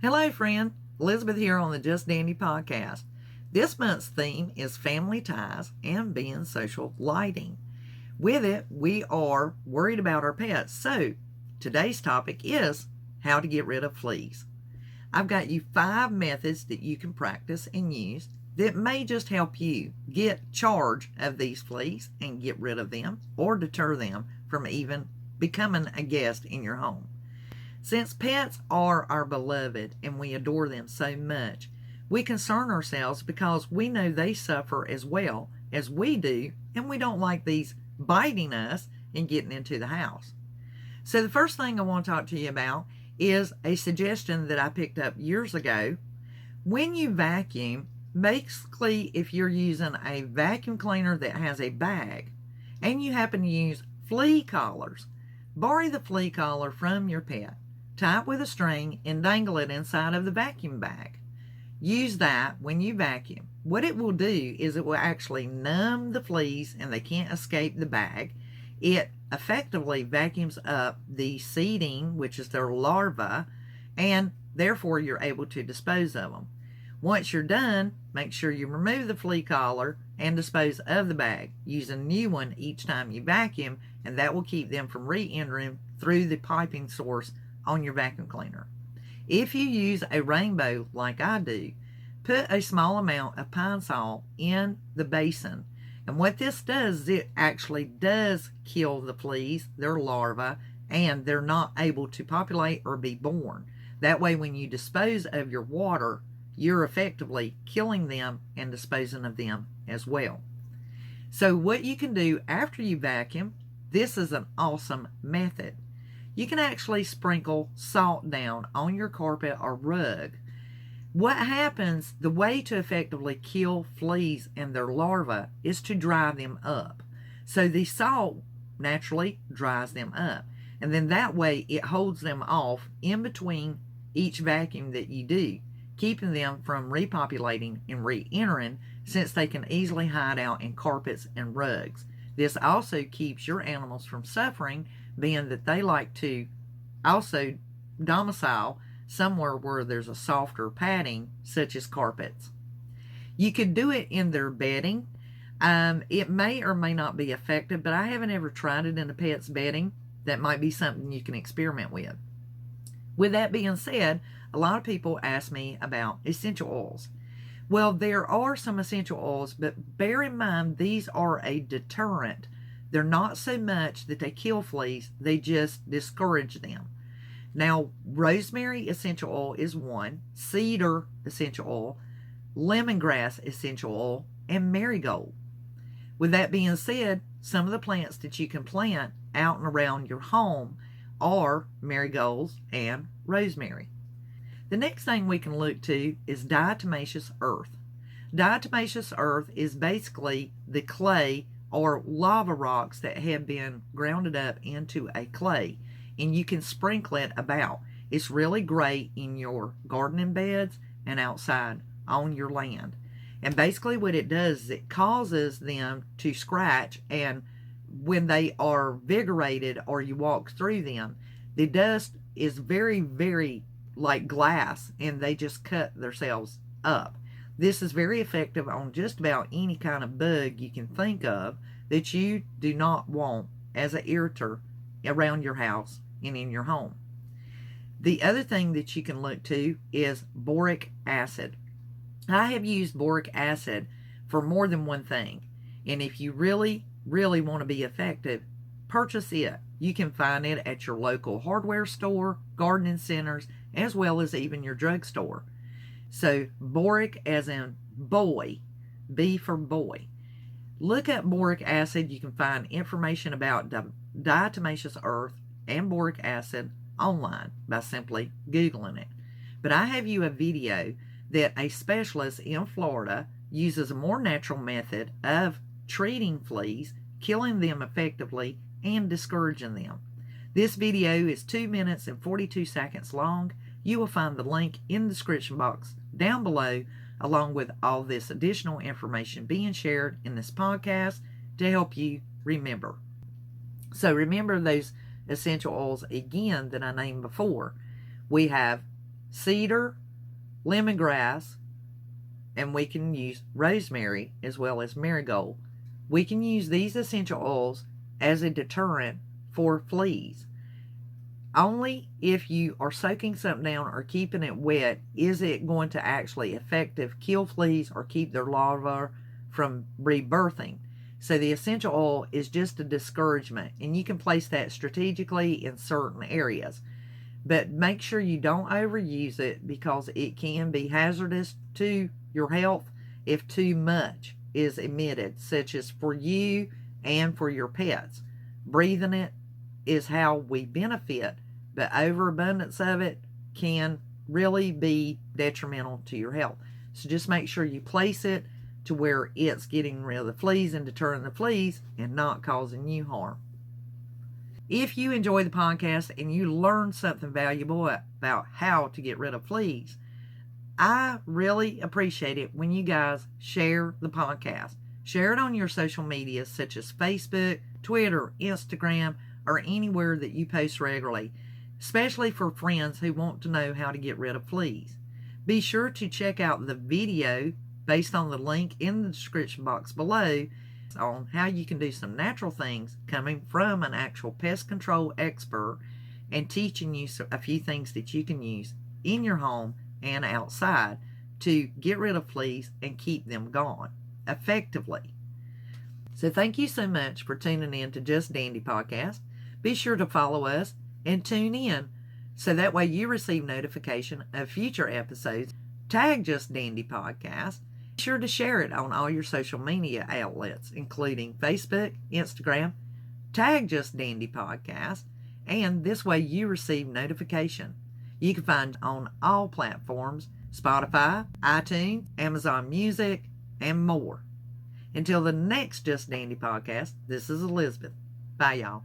Hello, friend. Elizabeth here on the Just Dandy podcast. This month's theme is family ties and being social lighting. With it, we are worried about our pets. So, today's topic is how to get rid of fleas. I've got you 5 methods that you can practice and use that may just help you get charge of these fleas and get rid of them or deter them from even becoming a guest in your home. Since pets are our beloved and we adore them so much, we concern ourselves because we know they suffer as well as we do, and we don't like these biting us and getting into the house. So the first thing I want to talk to you about is a suggestion that I picked up years ago. When you vacuum, basically if you're using a vacuum cleaner that has a bag and you happen to use flea collars, borrow the flea collar from your pet, tie it with a string, and dangle it inside of the vacuum bag. Use that when you vacuum. What it will do is it will actually numb the fleas and they can't escape the bag. It effectively vacuums up the seeding, which is their larva, and therefore you're able to dispose of them. Once you're done, make sure you remove the flea collar and dispose of the bag. Use a new one each time you vacuum, and that will keep them from re-entering through the piping source on your vacuum cleaner. If you use a rainbow like I do, put a small amount of pine sol in the basin. And what this does is it actually does kill the fleas, their larvae, and they're not able to populate or be born. That way when you dispose of your water, you're effectively killing them and disposing of them as well. So what you can do after you vacuum, this is an awesome method. You can actually sprinkle salt down on your carpet or rug. What happens, the way to effectively kill fleas and their larvae is to dry them up. So the salt naturally dries them up. And then that way it holds them off in between each vacuum that you do, keeping them from repopulating and re-entering, since they can easily hide out in carpets and rugs. This also keeps your animals from suffering, being that they like to also domicile somewhere where there's a softer padding, such as carpets. You could do it in their bedding. It may or may not be effective, but I haven't ever tried it in a pet's bedding. That might be something you can experiment with. With that being said, a lot of people ask me about essential oils. Well, there are some essential oils, but bear in mind these are a deterrent. They're not so much that they kill fleas, they just discourage them. Now, rosemary essential oil is one, cedar essential oil, lemongrass essential oil, and marigold. With that being said, some of the plants that you can plant out and around your home are marigolds and rosemary. The next thing we can look to is diatomaceous earth. Diatomaceous earth is basically the clay or lava rocks that have been grounded up into a clay, and you can sprinkle it about. It's really great in your gardening beds and outside on your land. And basically what it does is it causes them to scratch, and when they are vigorated or you walk through them, the dust is very, very like glass, and they just cut themselves up. This is very effective on just about any kind of bug you can think of that you do not want as an irritant around your house and in your home. The other thing that you can look to is boric acid. I have used boric acid for more than one thing, and if you really, really want to be effective, purchase it. You can find it at your local hardware store, gardening centers, as well as even your drugstore. So boric as in boy, B for boy. Look up boric acid. You can find information about diatomaceous earth and boric acid online by simply Googling it. But I have you a video that a specialist in Florida uses a more natural method of treating fleas, killing them effectively, and discouraging them. This video is 2 minutes and 42 seconds long. You will find the link in the description box down below, along with all this additional information being shared in this podcast to help you remember. So remember those essential oils again that I named before. We have cedar, lemongrass, and we can use rosemary as well as marigold. We can use these essential oils as a deterrent for fleas. Only if you are soaking something down or keeping it wet is it going to actually effective kill fleas or keep their larvae from rebirthing. So the essential oil is just a discouragement, and you can place that strategically in certain areas. But make sure you don't overuse it because it can be hazardous to your health if too much is emitted, such as for you and for your pets. Breathing it is how we benefit, but overabundance of it can really be detrimental to your health. So just make sure you place it to where it's getting rid of the fleas and deterring the fleas and not causing you harm. If you enjoy the podcast and you learn something valuable about how to get rid of fleas, I really appreciate it when you guys share the podcast. Share it on your social media such as Facebook, Twitter, Instagram, or anywhere that you post regularly, especially for friends who want to know how to get rid of fleas. Be sure to check out the video based on the link in the description box below on how you can do some natural things coming from an actual pest control expert and teaching you a few things that you can use in your home and outside to get rid of fleas and keep them gone effectively. So thank you so much for tuning in to Just Dandy Podcast. Be sure to follow us and tune in so that way you receive notification of future episodes. Tag Just Dandy Podcast. Be sure to share it on all your social media outlets, including Facebook, Instagram. Tag Just Dandy Podcast, and this way you receive notification. You can find on all platforms: Spotify, iTunes, Amazon Music, and more. Until the next Just Dandy Podcast, this is Elizabeth. Bye, y'all.